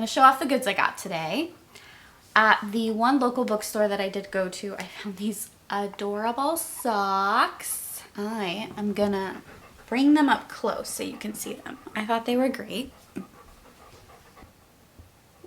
show off the goods I got today. At the one local bookstore that I did go to, I found these adorable socks. I am gonna bring them up close so you can see them. I thought they were great.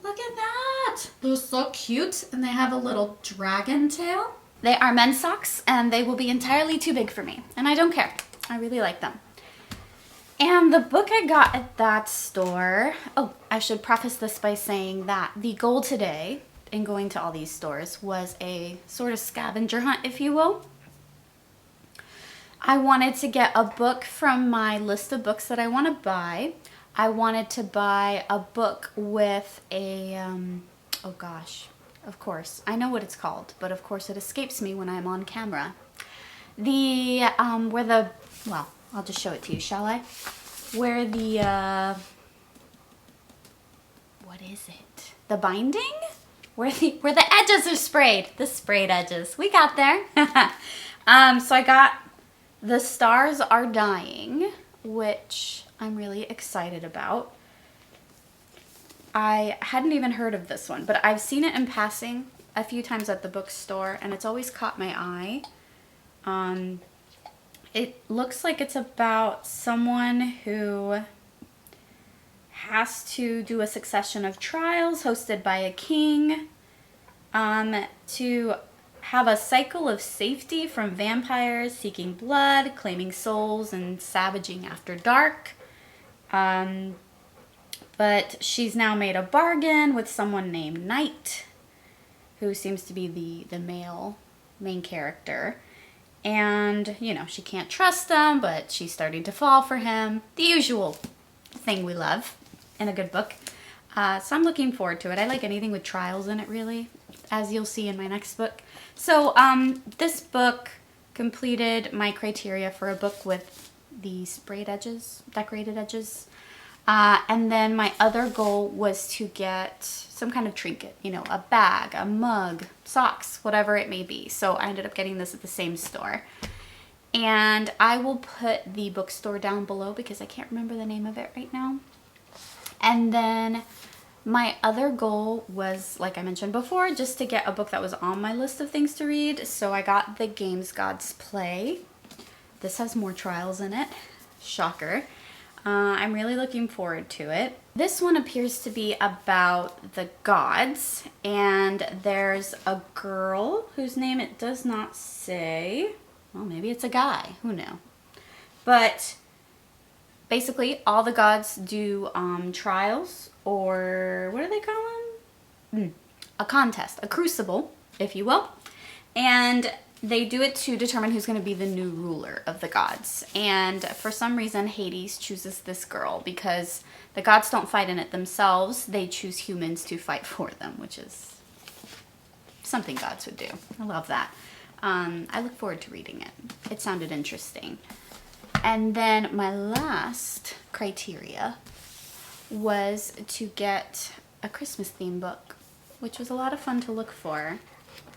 Look at that! They're so cute, and they have a little dragon tail. They are men's socks, and they will be entirely too big for me, and I don't care. I really like them. And the book I got at that store, oh, I should preface this by saying that the goal today in going to all these stores was a sort of scavenger hunt, if you will. I wanted to get a book from my list of books that I want to buy. I wanted to buy a book with a, oh gosh, of course, I know what it's called, but of course it escapes me when I'm on camera. Well, I'll just show it to you, shall I? Where the, what is it? The binding? Where the edges are sprayed. The sprayed edges. We got there. So I got The Stars Are Dying, which I'm really excited about. I hadn't even heard of this one, but I've seen it in passing a few times at the bookstore, and it's always caught my eye. It looks like it's about someone who has to do a succession of trials hosted by a king to have a cycle of safety from vampires seeking blood, claiming souls, and savaging after dark. But she's now made a bargain with someone named Knight, who seems to be the main character. And, you know, she can't trust him, but she's starting to fall for him. The usual thing we love in a good book. So I'm looking forward to it. I like anything with trials in it, really, as you'll see in my next book. So this book completed my criteria for a book with the sprayed edges, decorated edges. And then my other goal was to get some kind of trinket, you know, a bag, a mug, socks, whatever it may be. So I ended up getting this at the same store. And I will put the bookstore down below because I can't remember the name of it right now. And then my other goal was, like I mentioned before, just to get a book that was on my list of things to read. So I got The Games Gods Play. This has more trials in it. Shocker. I'm really looking forward to it. This one appears to be about the gods, and there's a girl whose name it does not say. Well, maybe it's a guy, who knows? But basically all the gods do trials, or what do they call them? A contest, a crucible, if you will. And they do it to determine who's going to be the new ruler of the gods. And for some reason, Hades chooses this girl because the gods don't fight in it themselves. They choose humans to fight for them, which is something gods would do. I love that. I look forward to reading it. It sounded interesting. And then my last criteria was to get a Christmas theme book, which was a lot of fun to look for.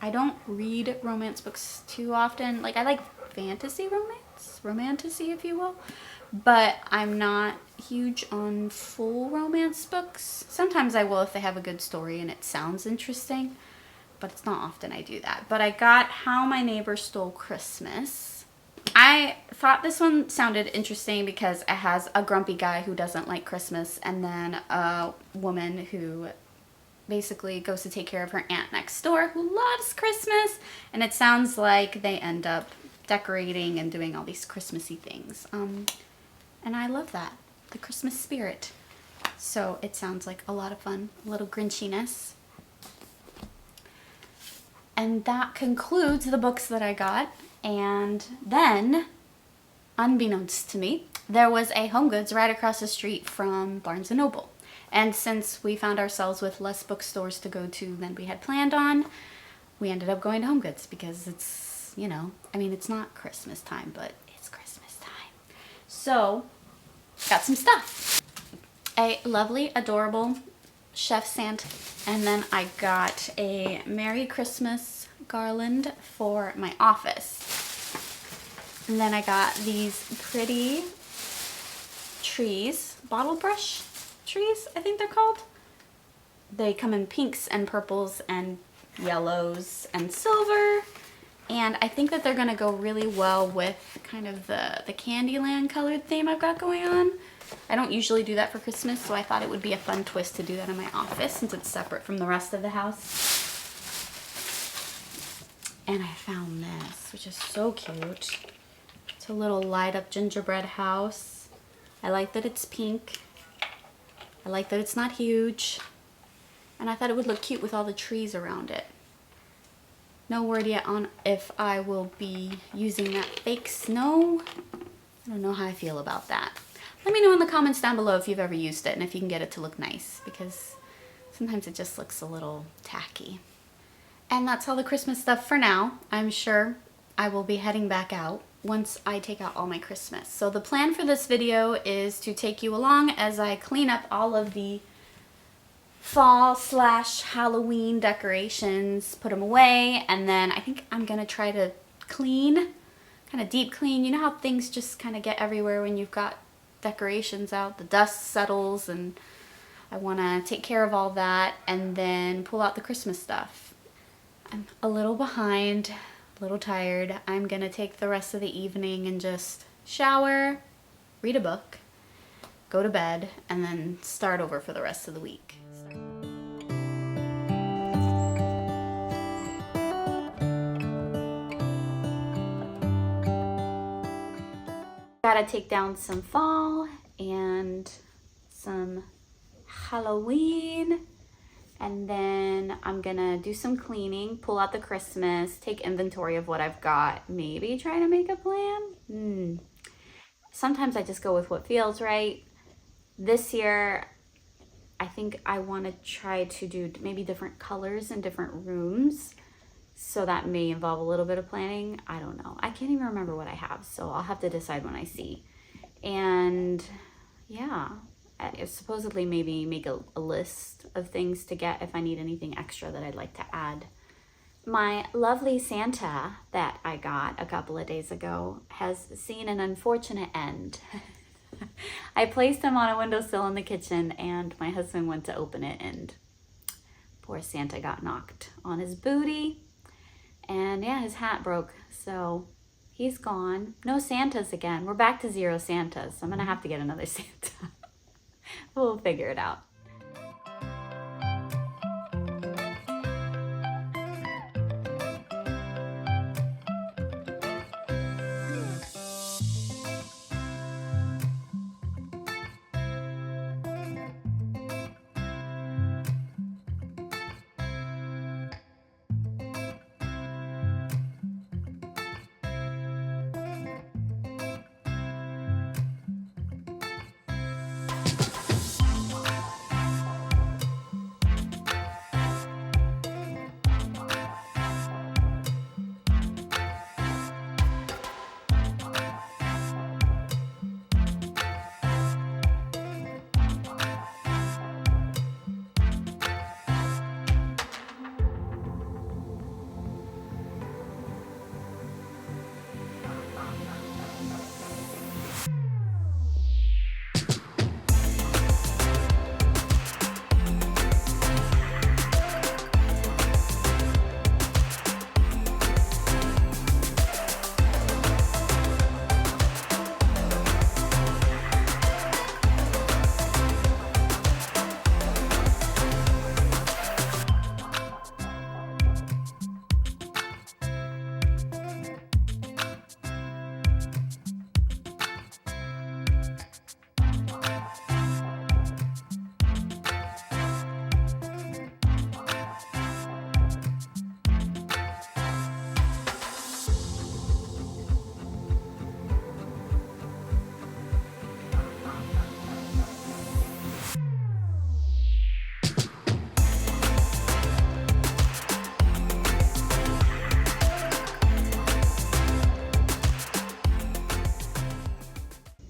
I don't read romance books too often. Like, I like fantasy romance, romantasy, if you will, but I'm not huge on full romance books. Sometimes I will if they have a good story and it sounds interesting, but it's not often I do that. But I got How My Neighbor Stole Christmas. I thought this one sounded interesting because it has a grumpy guy who doesn't like Christmas, and then a woman who basically goes to take care of her aunt next door who loves Christmas, and it sounds like they end up decorating and doing all these Christmassy things. And I love that, the Christmas spirit. So it sounds like a lot of fun, a little grinchiness. And that concludes the books that I got. And then, unbeknownst to me, there was a Home Goods right across the street from Barnes & Noble. And since we found ourselves with less bookstores to go to than we had planned on, we ended up going to Home Goods because it's, you know, I mean, it's not Christmas time, but it's Christmas time. So, got some stuff. A lovely, adorable Chef Santa. And then I got a Merry Christmas garland for my office. And then I got these pretty trees, bottle brush trees, I think they're called. They come in pinks and purples and yellows and silver. And I think that they're gonna go really well with kind of the Candyland colored theme I've got going on. I don't usually do that for Christmas, so I thought it would be a fun twist to do that in my office since it's separate from the rest of the house. And I found this, which is so cute. It's a little light up gingerbread house. I like that it's pink. I like that it's not huge. And I thought it would look cute with all the trees around it. No word yet on if I will be using that fake snow. I don't know how I feel about that. Let me know in the comments down below if you've ever used it and if you can get it to look nice, because sometimes it just looks a little tacky. And that's all the Christmas stuff for now. I'm sure I will be heading back out once I take out all my Christmas. So the plan for this video is to take you along as I clean up all of the fall/Halloween decorations, put them away, and then I think I'm gonna try to clean, kind of deep clean. You know how things just kind of get everywhere when you've got decorations out, the dust settles, and I want to take care of all that and then pull out the Christmas stuff. I'm a little behind, a little tired. I'm gonna take the rest of the evening and just shower, read a book, go to bed, and then start over for the rest of the week. Gotta take down some fall and some Halloween, and then I'm gonna do some cleaning, pull out the Christmas, take inventory of what I've got, maybe try to make a plan. Sometimes I just go with what feels right. This year I think I want to try to do maybe different colors in different rooms. So that may involve a little bit of planning. I don't know. I can't even remember what I have, so I'll have to decide when I see. And yeah, I supposedly maybe make a list of things to get if I need anything extra that I'd like to add. My lovely Santa that I got a couple of days ago has seen an unfortunate end. I placed him on a windowsill in the kitchen and my husband went to open it and poor Santa got knocked on his booty. And yeah, his hat broke, so he's gone. No Santas again. We're back to 0 Santas. I'm gonna have to get another Santa. We'll figure it out.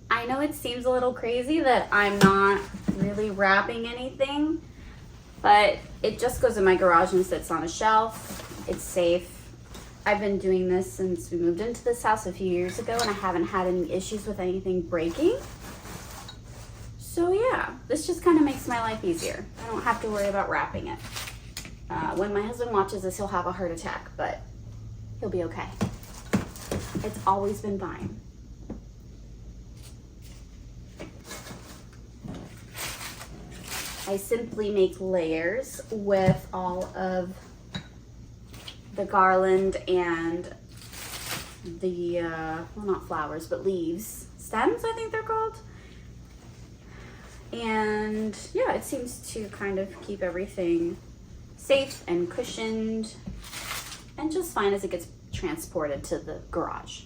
I know it seems a little crazy that I'm not really wrapping anything, but it just goes in my garage and sits on a shelf. It's safe. I've been doing this since we moved into this house a few years ago and I haven't had any issues with anything breaking. So yeah, this just kind of makes my life easier. I don't have to worry about wrapping it. When my husband watches this, he'll have a heart attack, but he'll be okay. It's always been fine. I simply make layers with all of the garland and the, well, not flowers, but leaves. Stems, I think they're called. And yeah, it seems to kind of keep everything safe and cushioned and just fine as it gets transported to the garage.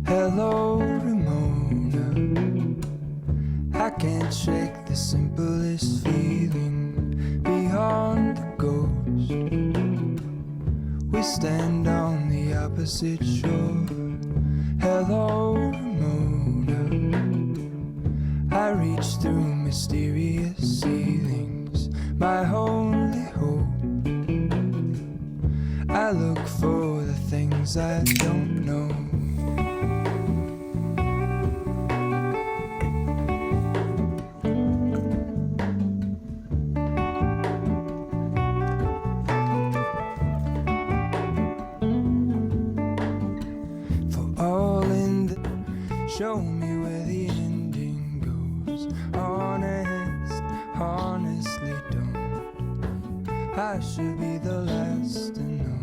Hello, Ramona. I can't shake the simplest feeling beyond the ghost. We stand on the opposite shore. Hello, Ramona. I reach through mysterious ceilings, my only hope. I look for the things I don't know. Show me where the ending goes. Honestly don't. I should be the last to know.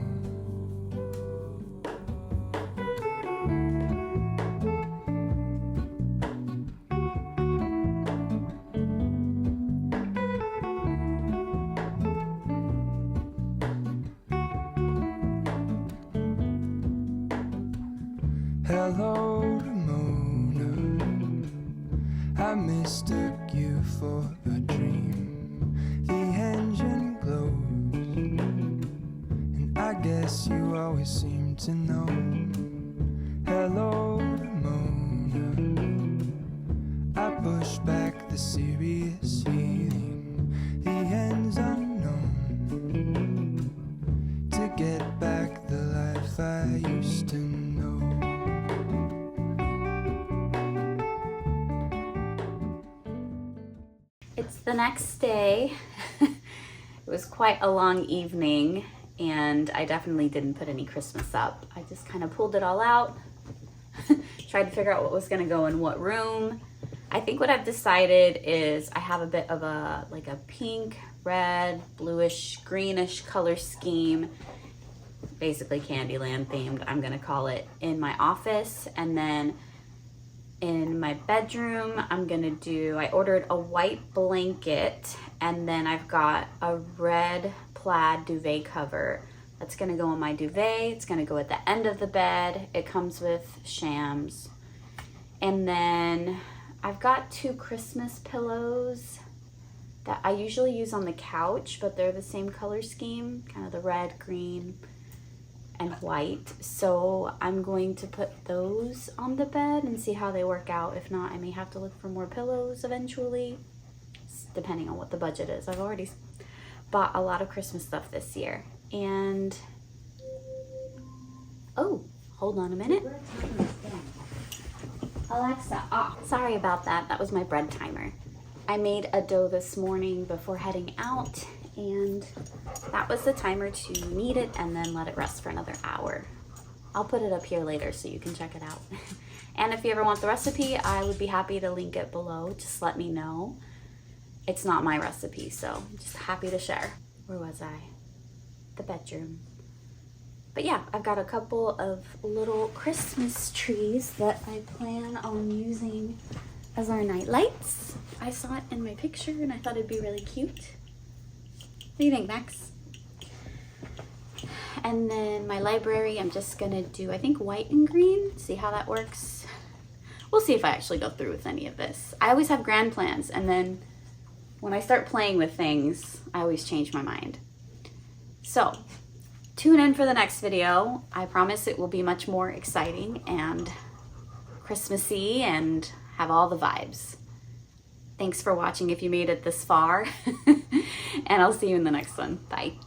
Hello, Ramona. I mistook you for a dream. The engine glows, and I guess you always seem to know. Hello, Ramona. I push back the serious feeling. The end's unknown. next day, it was quite a long evening, and I definitely didn't put any Christmas up. I just kind of pulled it all out, tried to figure out what was gonna go in what room. I think what I've decided is I have a bit of a pink, red, bluish, greenish color scheme, basically Candyland themed, I'm gonna call it, in my office. And then in my bedroom, I ordered a white blanket, and then I've got a red plaid duvet cover that's gonna go on my duvet. It's gonna go at the end of the bed. It comes with shams. And then I've got 2 Christmas pillows that I usually use on the couch, but they're the same color scheme, kind of the red, green, and white. So I'm going to put those on the bed and see how they work out. If not, I may have to look for more pillows eventually, depending on what the budget is. I've already bought a lot of Christmas stuff this year. And, oh, hold on a minute. Alexa, off. Sorry about that. That was my bread timer. I made a dough this morning before heading out, and that was the timer to knead it and then let it rest for another hour. I'll put it up here later so you can check it out. And if you ever want the recipe, I would be happy to link it below. Just let me know. It's not my recipe, so I'm just happy to share. Where was I? The bedroom. But yeah, I've got a couple of little Christmas trees that I plan on using as our night lights. I saw it in my picture and I thought it'd be really cute. What do you think, Max? And then my library, I'm just gonna do, I think, white and green, see how that works. We'll see if I actually go through with any of this. I always have grand plans, and then when I start playing with things, I always change my mind. So, tune in for the next video. I promise it will be much more exciting and Christmassy and have all the vibes. Thanks for watching if you made it this far, and I'll see you in the next one. Bye.